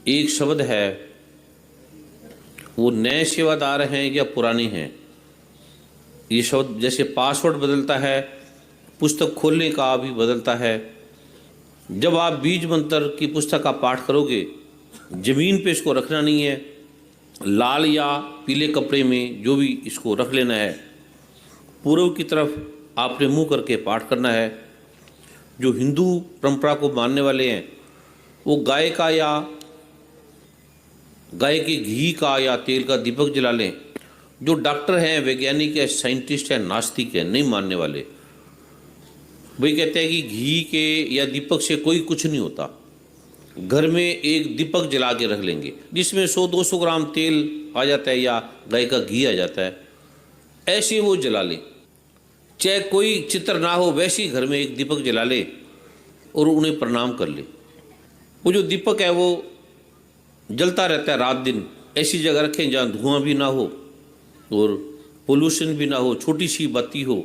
एक शब्द है, वो नए सेवादार हैं या पुराने हैं। ये शब्द जैसे पासवर्ड बदलता है, पुस्तक खोलने का भी बदलता है। जब आप बीज मंत्र की पुस्तक का पाठ करोगे, जमीन पे इसको रखना नहीं है, लाल या पीले कपड़े में जो भी इसको रख लेना है। पूर्व की तरफ आपने मुंह करके पाठ करना है। जो हिंदू परंपरा को मानने वाले हैं वो गाय का या गाय के घी का या तेल का दीपक जला लें। जो डॉक्टर हैं, वैज्ञानिक है, साइंटिस्ट है, नास्तिक है, नहीं मानने वाले, वही कहते हैं कि घी के या दीपक से कोई कुछ नहीं होता। घर में एक दीपक जला के रख लेंगे जिसमें 100-200 ग्राम तेल आ जाता है या गाय का घी आ जाता है, ऐसे वो जला लें। चाहे कोई चित्र ना हो, वैसे ही घर में एक दीपक जला ले और उन्हें प्रणाम कर ले। वो जो दीपक है वो जलता रहता है रात दिन। ऐसी जगह रखें जहाँ धुआं भी ना हो और पोल्यूशन भी ना हो, छोटी सी बत्ती हो।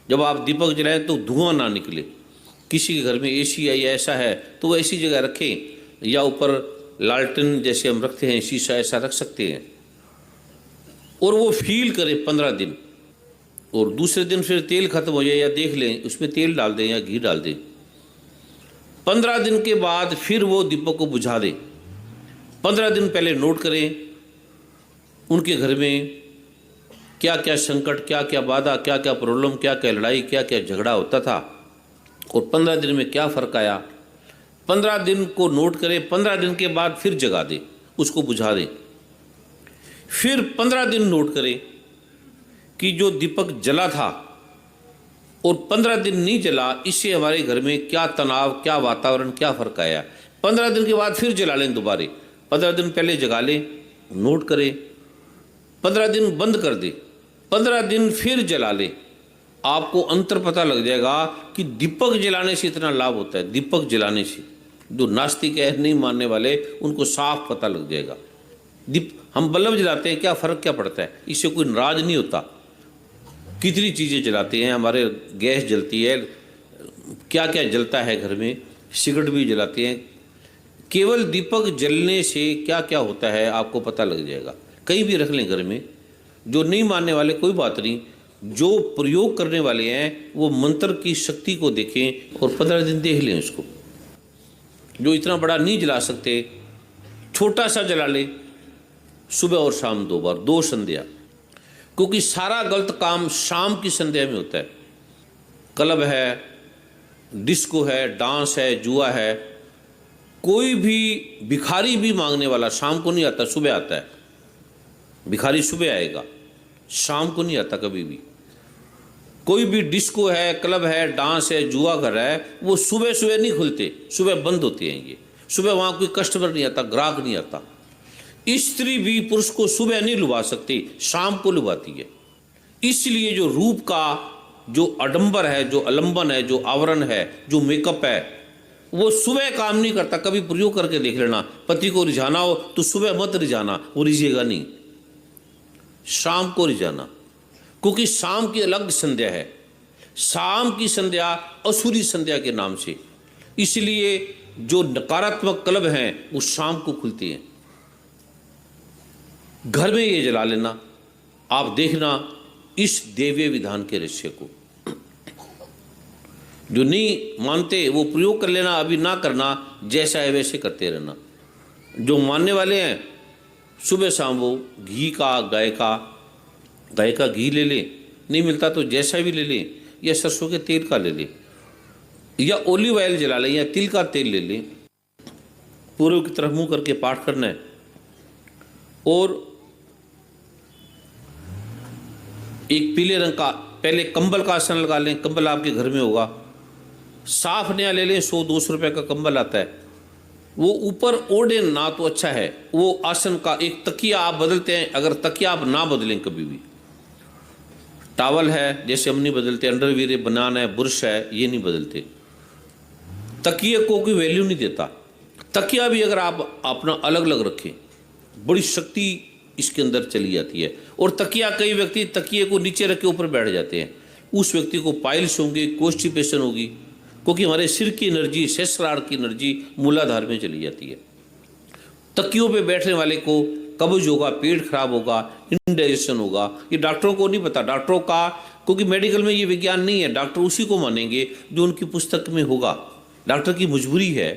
जब आप दीपक जलाएं तो धुआं ना निकले। किसी के घर में एसी है या ऐसा है तो वो ऐसी जगह रखें, या ऊपर लालटेन जैसे हम रखते हैं शीशा, ऐसा रख सकते हैं। और वो फील करें 15 दिन, और दूसरे दिन फिर तेल खत्म हो जाए या देख लें उसमें तेल डाल दें या घी डाल दें। 15 दिन के बाद फिर वो दीपक को बुझा दें। 15 दिन पहले नोट करें उनके घर में क्या क्या संकट, क्या क्या बाधा, क्या क्या प्रॉब्लम, क्या क्या लड़ाई, क्या क्या झगड़ा होता था और 15 दिन में क्या फ़र्क आया। 15 दिन को नोट करें। 15 दिन के बाद फिर जगा दें, उसको बुझा दें। फिर 15 दिन नोट करें कि जो दीपक जला था और 15 दिन नहीं जला, इससे हमारे घर में क्या तनाव, क्या वातावरण, क्या फ़र्क आया। 15 दिन के बाद फिर जला लें दोबारे। 15 दिन पहले जगा लें, नोट करें, 15 दिन बंद कर दें, 15 दिन फिर जला लें। आपको अंतर पता लग जाएगा कि दीपक जलाने से इतना लाभ होता है। दीपक जलाने से जो नास्तिक है, नहीं मानने वाले, उनको साफ पता लग जाएगा। हम बल्ब जलाते हैं, क्या फ़र्क क्या पड़ता है, इससे कोई नाराज नहीं होता। कितनी चीज़ें जलाते हैं, हमारे गैस जलती है, क्या क्या जलता है घर में, सिगरेट भी जलाते हैं। केवल दीपक जलने से क्या क्या होता है आपको पता लग जाएगा। कहीं भी रख लें घर में। जो नहीं मानने वाले कोई बात नहीं, जो प्रयोग करने वाले हैं वो मंत्र की शक्ति को देखें और 15 दिन देख लें उसको। जो इतना बड़ा नहीं जला सकते, छोटा सा जला लें, सुबह और शाम 2 बार, 2 संध्या। क्योंकि सारा गलत काम शाम की संध्या में होता है। क्लब है, डिस्को है, डांस है, जुआ है। कोई भी भिखारी भी मांगने वाला शाम को नहीं आता, सुबह आता है। भिखारी सुबह आएगा, शाम को नहीं आता कभी भी। कोई भी डिस्को है, क्लब है, डांस है, जुआ घर है, वो सुबह सुबह नहीं खुलते, सुबह बंद होते हैं। ये सुबह वहाँ कोई कस्टमर नहीं आता, ग्राहक नहीं आता। स्त्री भी पुरुष को सुबह नहीं लुभा सकती, शाम को लुभाती है। इसलिए जो रूप का जो आडंबर है, जो अलंबन है, जो आवरण है, जो मेकअप है, वो सुबह काम नहीं करता। कभी प्रयोग करके देख लेना। पति को रिझाना हो तो सुबह मत रिझाना, वो रिझेगा नहीं। शाम को रिझाना, क्योंकि शाम की अलग संध्या है। शाम की संध्या असुरी संध्या के नाम से, इसलिए जो नकारात्मक क्लब हैं वो शाम को खुलती हैं। घर में ये जला लेना। आप देखना इस देव्य विधान के रहस्य को। जो नहीं मानते वो प्रयोग कर लेना, अभी ना करना, जैसा है वैसे करते रहना। जो मानने वाले हैं सुबह शाम वो घी का, गाय का घी ले लें, नहीं मिलता तो जैसा भी ले लें, या सरसों के तेल का ले लें, या ओलिव ऑयल जला लें, या तिल का तेल ले लें। पूर्व की तरफ मुंह करके पाठ करना है। और एक पीले रंग का पहले कंबल का आसन लगा लें। कंबल आपके घर में होगा, साफ नया ले लें। 100-200 रुपये का कंबल आता है, वो ऊपर ओढ़े ना तो अच्छा है। वो आसन का एक तकिया आप बदलते हैं, अगर तकिया आप ना बदलें कभी भी। टावल है जैसे हम नहीं बदलते, अंडरवियर, बनाना है, बुरश है, ये नहीं बदलते। तकिए को कोई वैल्यू नहीं देता। तकिया भी अगर आप अपना अलग अलग रखें, बड़ी शक्ति इसके अंदर चली जाती है। और तकिया, कई व्यक्ति तकिए को नीचे रख के ऊपर बैठ जाते हैं, उस व्यक्ति को पाइल्स होंगे, कॉन्स्टिपेशन होगी, क्योंकि हमारे सिर की एनर्जी, सहस्रार की एनर्जी मूलाधार में चली जाती है। तकियों पे बैठने वाले को कब्ज होगा, पेट खराब होगा, इंडाइजेशन होगा, ये डॉक्टरों को नहीं पता। डॉक्टरों का, क्योंकि मेडिकल में ये विज्ञान नहीं है, डॉक्टर उसी को मानेंगे जो उनकी पुस्तक में होगा। डॉक्टर की मजबूरी है,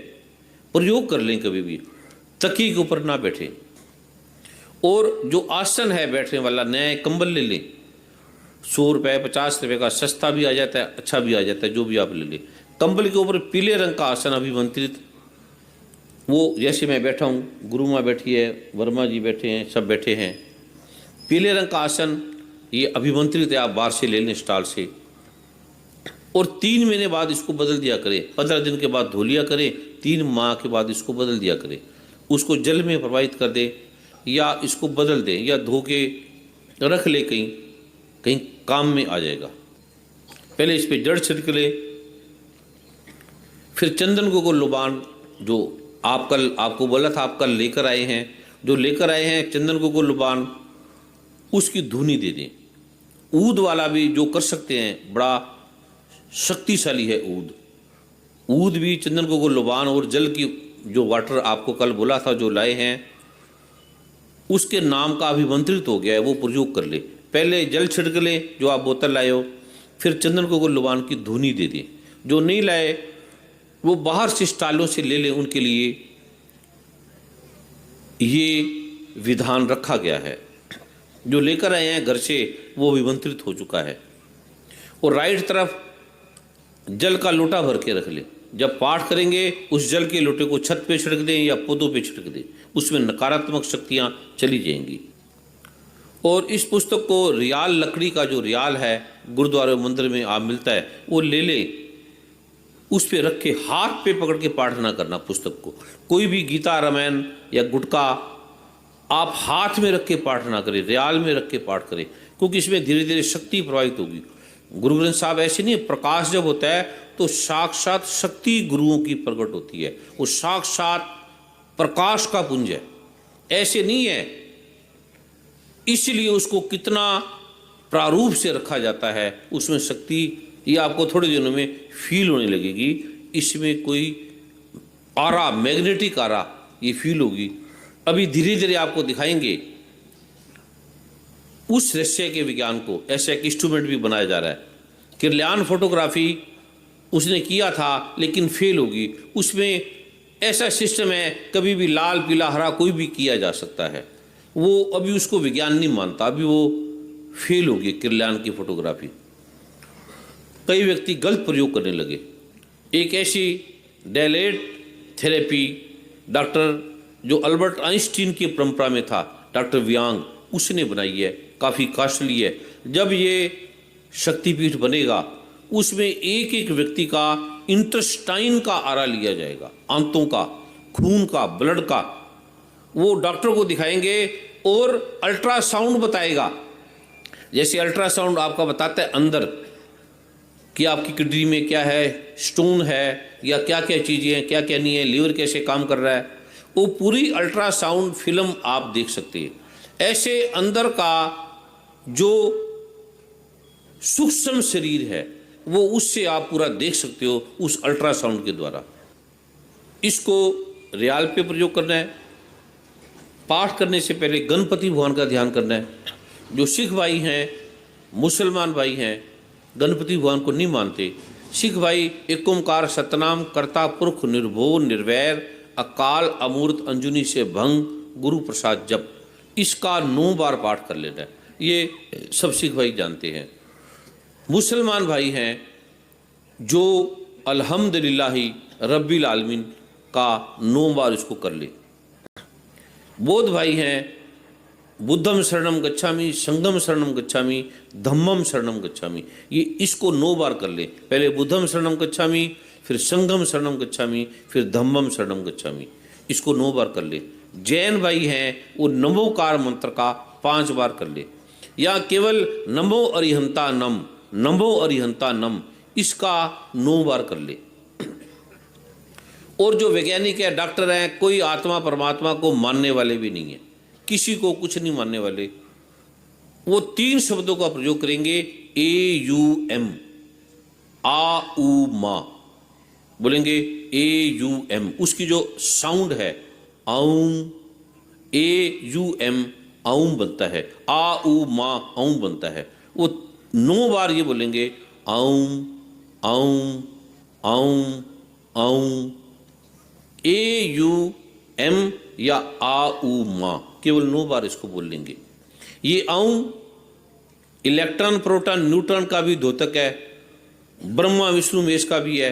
प्रयोग कर लें, कभी भी तकिए के ऊपर ना बैठे। और जो आसन है बैठने वाला, नया कंबल ले लें, 100 रुपये 50 रुपये का सस्ता भी आ जाता है, अच्छा भी आ जाता है, जो भी आप ले लें। कंबल के ऊपर पीले रंग का आसन अभिमंत्रित, वो जैसे मैं बैठा हूँ, गुरु माँ बैठी है, वर्मा जी बैठे हैं, सब बैठे हैं, पीले रंग का आसन ये अभिमंत्रित है, आप बाहर से ले लें स्टॉल से। और 3 महीने बाद इसको बदल दिया करें, 15 दिन के बाद धो लिया करें, 3 माह के बाद इसको बदल दिया करें। उसको जल में प्रवाहित कर दें या इसको बदल दें या धो के रख ले, कहीं कहीं काम में आ जाएगा। पहले इस पर जड़ छिड़क ले, फिर चंदन को लुबान, जो आप कल, आपको बोला था आप कल लेकर आए हैं, जो लेकर आए हैं चंदन को लुबान, उसकी धुनी दे दें। ऊद वाला भी जो कर सकते हैं, बड़ा शक्तिशाली है ऊद। ऊद भी चंदन को लुबान और जल की, जो वाटर आपको कल बोला था जो लाए हैं, उसके नाम का अभिमंत्रित हो गया है, वो प्रयोग कर ले। पहले जल छिड़क ले जो आप बोतल लाए हो, फिर चंदन को लुबान की धुनी दे दें। जो नहीं लाए वो बाहर से स्टॉलों से ले लें, उनके लिए ये विधान रखा गया है। जो लेकर आए हैं घर से वो अभिमंत्रित हो चुका है। और राइट तरफ जल का लोटा भर के रख ले। जब पाठ करेंगे उस जल के लोटे को छत पे छिड़क दें या पौधों पे छिड़क दें, उसमें नकारात्मक शक्तियां चली जाएंगी। और इस पुस्तक को रियाल लकड़ी का, जो रियाल है गुरुद्वारे मंदिर में आप मिलता है, वो ले ले, उस पे रख के हाथ पे पकड़ के पाठ ना करना पुस्तक को। कोई भी गीता, रामायण या गुटका आप हाथ में रख के पाठ ना करें, रियाल में रख के पाठ करें, क्योंकि इसमें धीरे धीरे शक्ति प्रवाहित होगी। गुरु ग्रंथ साहब ऐसे नहीं है, प्रकाश जब होता है तो साक्षात शक्ति गुरुओं की प्रकट होती है, वो साक्षात प्रकाश का पुंज है, ऐसे नहीं है। इसलिए उसको कितना प्रारूप से रखा जाता है, उसमें शक्ति ये आपको थोड़े दिनों में फील होने लगेगी। इसमें कोई आरा, मैग्नेटिक आरा ये फील होगी। अभी धीरे धीरे आपको दिखाएंगे उस रहस्य के विज्ञान को। ऐसा एक इंस्ट्रूमेंट भी बनाया जा रहा है। किरलियान फोटोग्राफी उसने किया था लेकिन फेल होगी। उसमें ऐसा सिस्टम है, कभी भी लाल, पीला, हरा कोई भी किया जा सकता है। वो अभी उसको विज्ञान नहीं मानता, अभी वो फेल होगी किरलियान की फोटोग्राफी। कई व्यक्ति गलत प्रयोग करने लगे। एक ऐसी डायलेट थेरेपी डॉक्टर जो अल्बर्ट आइंस्टीन की परंपरा में था, डॉक्टर वियांग, उसने बनाई है, काफ़ी कॉस्टली है। जब ये शक्तिपीठ बनेगा उसमें एक एक व्यक्ति का इंटेस्टाइन का आरा लिया जाएगा, आंतों का, खून का, ब्लड का, वो डॉक्टर को दिखाएंगे और अल्ट्रासाउंड बताएगा। जैसे अल्ट्रासाउंड आपका बताता है अंदर कि आपकी किडनी में क्या है, स्टोन है या क्या क्या चीज़ें हैं, क्या क्या नहीं है, लीवर कैसे काम कर रहा है, वो पूरी अल्ट्रासाउंड फिल्म आप देख सकते हैं। ऐसे अंदर का जो सूक्ष्म शरीर है वो उससे आप पूरा देख सकते हो उस अल्ट्रासाउंड के द्वारा। इसको रियाल पे प्रयोग करना है। पाठ करने से पहले गणपति भगवान का ध्यान करना है। जो सिख भाई हैं, मुसलमान भाई हैं, गणपति भगवान को नहीं मानते, सिख भाई एक ओंकार सतनाम करता पुरख निर्भो निर्वैर अकाल अमूर्त अंजुनी से भंग गुरु प्रसाद जप, इसका 9 बार पाठ कर लेना है। ये सब सिख भाई जानते हैं। मुसलमान भाई हैं जो अल्हम्दुलिल्लाहि रब्बिल आलमीन का 9 बार इसको कर ले। बौद्ध भाई हैं बुद्धम शरणम गच्छामि, संघम शरणम गच्छामि, धम्मम शरणम गच्छामि, ये इसको 9 बार कर ले। पहले बुद्धम शरणम गच्छामि, फिर संघम शरणम गच्छामि, फिर धम्मम शरणम गच्छामि, इसको 9 बार कर ले। जैन भाई हैं वो नमोकार मंत्र का 5 बार कर ले, या केवल नमो अरिहंता नम, नमो अरिहंता नम, इसका 9 बार कर ले। और जो वैज्ञानिक है, डॉक्टर हैं, कोई आत्मा परमात्मा को मानने वाले भी नहीं है, किसी को कुछ नहीं मानने वाले, वो 3 शब्दों का प्रयोग करेंगे, AUM, आ उ मा बोलेंगे, AUM, उसकी जो साउंड है आउम AUM आउम बनता है, आ उ मा आउम बनता है। वो 9 बार ये बोलेंगे आउम आउम आउम आउम, AUM या आ उ मा, केवल 9 बार इसको बोल लेंगे। ये आउम इलेक्ट्रॉन प्रोटॉन न्यूट्रॉन का भी द्योतक है, ब्रह्मा विष्णु महेश का भी है।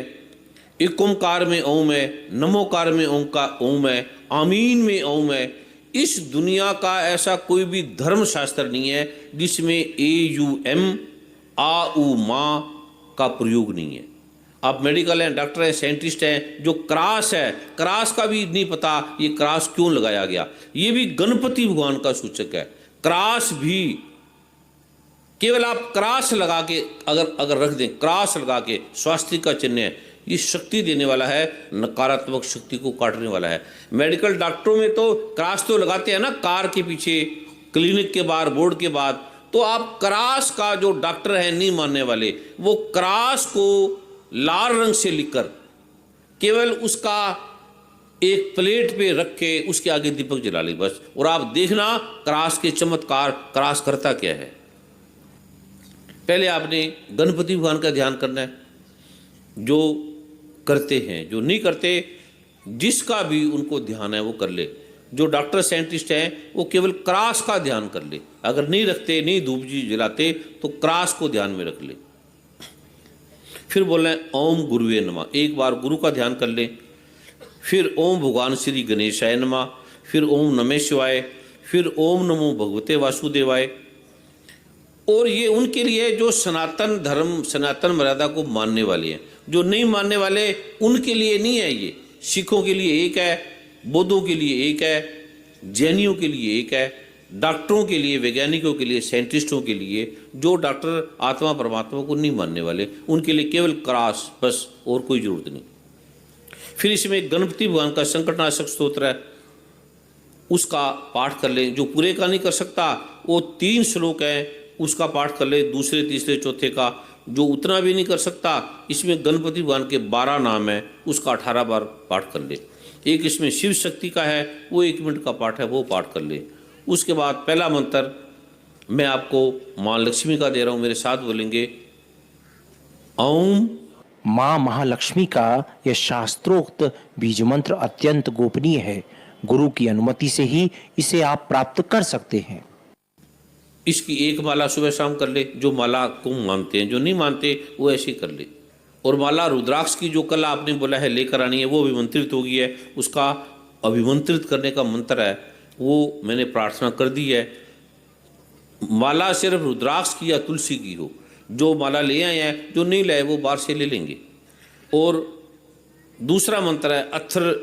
एक ओंकार में ओम है, नमोकार में ओम का ओम है, आमीन में ओम है। इस दुनिया का ऐसा कोई भी धर्म शास्त्र नहीं है जिसमें AUM आ उ मा का प्रयोग नहीं है। आप मेडिकल हैं, डॉक्टर हैं, साइंटिस्ट हैं, जो क्रास है, क्रास का भी नहीं पता ये क्रास क्यों लगाया गया। ये भी गणपति भगवान का सूचक है। क्रास भी केवल आप क्रास लगा के अगर रख दें, क्रास लगा के स्वास्तिक का चिन्ह है, ये शक्ति देने वाला है, नकारात्मक शक्ति को काटने वाला है। मेडिकल डॉक्टरों में तो क्रास तो लगाते हैं ना, कार के पीछे, क्लिनिक के बाहर, बोर्ड के बाद। तो आप क्रास का, जो डॉक्टर है नहीं मानने वाले, वो क्रास को लाल रंग से लिखकर केवल उसका एक प्लेट पे रख के उसके आगे दीपक जला ले बस। और आप देखना क्रास के चमत्कार, क्रास करता क्या है। पहले आपने गणपति भगवान का ध्यान करना है, जो करते हैं, जो नहीं करते, जिसका भी उनको ध्यान है वो कर ले। जो डॉक्टर साइंटिस्ट हैं वो केवल क्रास का ध्यान कर ले, अगर नहीं रखते, नहीं धूप जी जलाते, तो क्रास को ध्यान में रख ले। फिर बोल रहे हैं ओम गुरुवे नमः, एक बार गुरु का ध्यान कर ले। फिर ओम भगवान श्री गणेशाय नमः, फिर ओम नमः शिवाय, फिर ओम नमो भगवते वासुदेवाय। और ये उनके लिए जो सनातन धर्म, सनातन मर्यादा को मानने वाले हैं। जो नहीं मानने वाले उनके लिए नहीं है ये। सिखों के लिए एक है, बौद्धों के लिए एक है, जैनियों के लिए एक है, डॉक्टरों के लिए, वैज्ञानिकों के लिए, साइंटिस्टों के लिए, जो डॉक्टर आत्मा परमात्मा को नहीं मानने वाले, उनके लिए केवल क्रास बस, और कोई जरूरत नहीं। फिर इसमें गणपति भगवान का संकटनाशक स्तोत्र है, उसका पाठ कर ले। जो पूरे का नहीं कर सकता वो 3 श्लोक हैं, उसका पाठ कर ले, दूसरे, तीसरे, चौथे का। जो उतना भी नहीं कर सकता, इसमें गणपति भगवान के 12 नाम है, उसका 18 बार पाठ कर ले। एक इसमें शिव शक्ति का है, वो 1 मिनट का पाठ है, वो पाठ कर ले। उसके बाद पहला मंत्र मैं आपको माँ लक्ष्मी का दे रहा हूँ, मेरे साथ बोलेंगे ओम। माँ महालक्ष्मी का यह शास्त्रोक्त बीज मंत्र अत्यंत गोपनीय है। गुरु की अनुमति से ही इसे आप प्राप्त कर सकते हैं। इसकी एक माला सुबह शाम कर ले, जो माला को मानते हैं। जो नहीं मानते वो ऐसे ही कर ले। और माला रुद्राक्ष की जो कल आपने बोला है लेकर आनी है, वो अभिमंत्रित हो गई है। उसका अभिमंत्रित करने का मंत्र है, वो मैंने प्रार्थना कर दी है। माला सिर्फ रुद्राक्ष की या तुलसी की हो। जो माला ले आए हैं, जो नहीं लाए वो बाहर से ले लेंगे। और दूसरा मंत्र है, अथर्व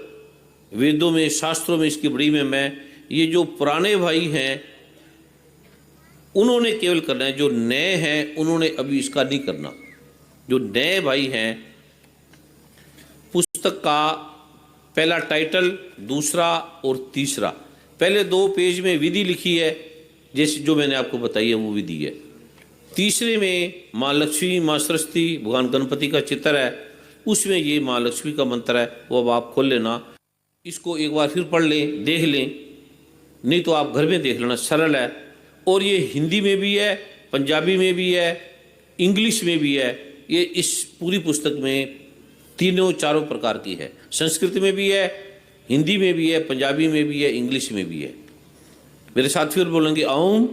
वेदों में, शास्त्रों में इसकी बड़ी में मैं, ये जो पुराने भाई हैं उन्होंने केवल करना है, जो नए हैं उन्होंने अभी इसका नहीं करना। जो नए भाई हैं, पुस्तक का पहला टाइटल, दूसरा और तीसरा, पहले 2 पेज में विधि लिखी है, जैसे जो मैंने आपको बताई है वो विधि है। तीसरे में माँ लक्ष्मी, माँ सरस्वती, भगवान गणपति का चित्र है, उसमें ये माँ लक्ष्मी का मंत्र है, वो अब आप खोल लेना। इसको एक बार फिर पढ़ लें, देख लें, नहीं तो आप घर में देख लेना, सरल है। और ये हिंदी में भी है, पंजाबी में भी है, इंग्लिश में भी है। ये इस पूरी पुस्तक में 3-4 प्रकार की है। संस्कृत में भी है, हिंदी में भी है, पंजाबी में भी है, इंग्लिश में भी है। मेरे साथ फिर बोलेंगे ओम।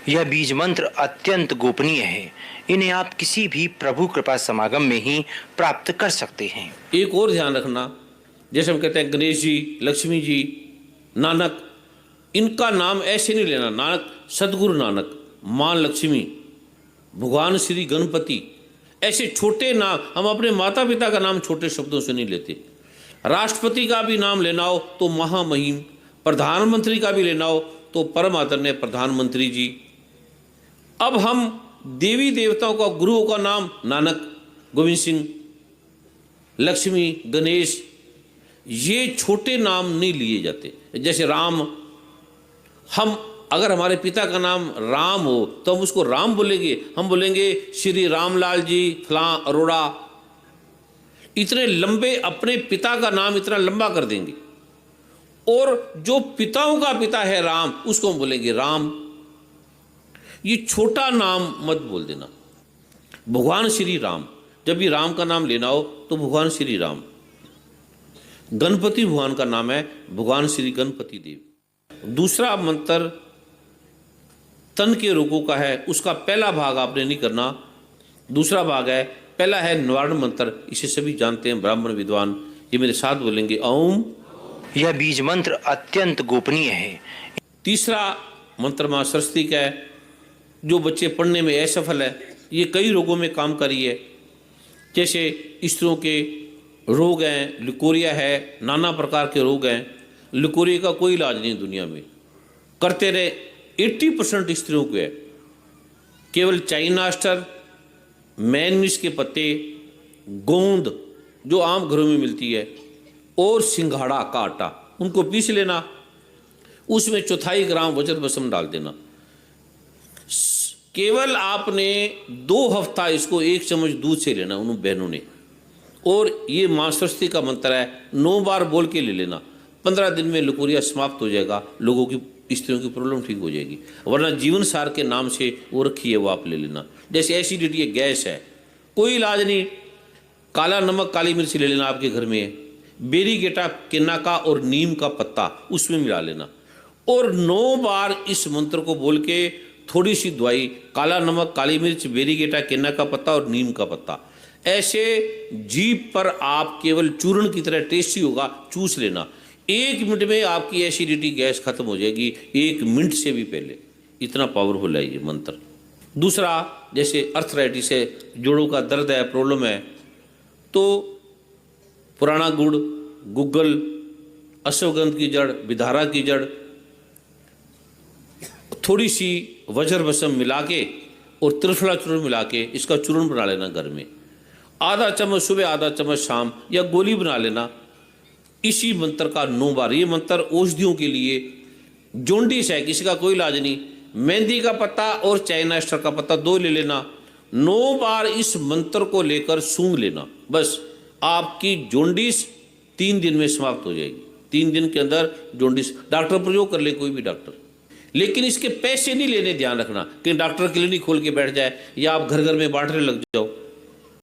यह बीज मंत्र अत्यंत गोपनीय है। इन्हें आप किसी भी प्रभु कृपा समागम में ही प्राप्त कर सकते हैं। एक और ध्यान रखना, जैसे हम कहते हैं गणेश जी, लक्ष्मी जी, नानक, इनका नाम ऐसे नहीं लेना। नानक, सदगुरु नानक, माँ लक्ष्मी, भगवान श्री गणपति, ऐसे छोटे नाम हम अपने माता पिता का नाम छोटे शब्दों से नहीं लेते। राष्ट्रपति का भी नाम लेना हो तो महामहिम, प्रधानमंत्री का भी लेना हो तो परम आदरणीय प्रधानमंत्री जी। अब हम देवी देवताओं का, गुरुओं का नाम नानक, गोविंद सिंह, लक्ष्मी, गणेश, ये छोटे नाम नहीं लिए जाते। जैसे राम, हम अगर हमारे पिता का नाम राम हो तो हम उसको राम बोलेंगे, हम बोलेंगे श्री रामलाल जी फलां अरोड़ा। इतने लंबे अपने पिता का नाम इतना लंबा कर देंगे। और जो पिताओं का पिता है राम, उसको हम बोलेंगे राम। ये छोटा नाम मत बोल देना। भगवान श्री राम, जब भी राम का नाम लेना हो तो भगवान श्री राम। गणपति भगवान का नाम है, भगवान श्री गणपति देव। दूसरा मंत्र तन के रोगों का है, उसका पहला भाग आपने नहीं करना। दूसरा भाग है, पहला है निवारण मंत्र, इसे सभी जानते हैं ब्राह्मण विद्वान। ये मेरे साथ बोलेंगे ओम। यह बीज मंत्र अत्यंत गोपनीय है। तीसरा मंत्र मां सरस्वती का है, जो बच्चे पढ़ने में असफल है, ये कई रोगों में काम करी है। जैसे स्त्रियों के रोग हैं, लिकोरिया है, नाना प्रकार के रोग हैं। लिकोरिया का कोई इलाज नहीं दुनिया में, करते रहे 80% स्त्रियों को है। केवल चाइना स्टर, मैनमिस के पत्ते, गोंद जो आम घरों में मिलती है, और सिंघाड़ा का आटा, उनको पीस लेना, उसमें 1/4 ग्राम वज्र भस्म डाल देना। केवल आपने 2 हफ्ता इसको 1 चम्मच दूध से लेना उन बहनों ने, और ये मां सरस्वती का मंत्र है, 9 बार बोल के ले लेना। 15 दिन में लुकोरिया समाप्त हो जाएगा, लोगों की स्त्रियों की प्रॉब्लम ठीक हो जाएगी। वरना जीवन सार के नाम से वो रखी है, वो आप ले लेना। जैसे एसिडिटी है, गैस है, कोई इलाज नहीं, काला नमक काली मिर्च ले लेना, आपके घर में है, बेरी गेटा किन्ना का और नीम का पत्ता उसमें मिला लेना, और 9 बार इस मंत्र को बोल के थोड़ी सी दवाई, काला नमक काली मिर्च बेरी गेटा किन्ना का पत्ता और नीम का पत्ता, ऐसे जीभ पर आप केवल चूर्ण की तरह टेस्टी होगा, चूस लेना। 1 मिनट में आपकी एसिडिटी गैस खत्म हो जाएगी, 1 मिनट से भी पहले। इतना पावरफुल है ये मंत्र। दूसरा, जैसे अर्थराइटिस है, जोड़ों का दर्द है, प्रॉब्लम है, तो पुराना गुड़, गुग्गल, अश्वगंध की जड़, विधारा की जड़, थोड़ी सी वज्र भस्म मिला के और त्रिफला चूर्ण मिला के इसका चूर्ण बना लेना घर में। आधा चम्मच सुबह, आधा चम्मच शाम, या गोली बना लेना। इसी मंत्र का 9 बार, ये मंत्र औषधियों के लिए, जोंडिस है किसी का कोई इलाज नहीं, मेहंदी का पत्ता और चाइना स्टर का पत्ता 2 ले लेना। 9 बार इस मंत्र को लेकर सूंघ लेना, बस आपकी जोंडिस 3 दिन में समाप्त हो जाएगी। 3 दिन के अंदर जोंडिस, डॉक्टर प्रयोग कर ले कोई भी डॉक्टर, लेकिन इसके पैसे नहीं लेने, ध्यान रखना कि डॉक्टर क्लिनिक खोल के बैठ जाए या आप घर घर में बांटने लग जाओ।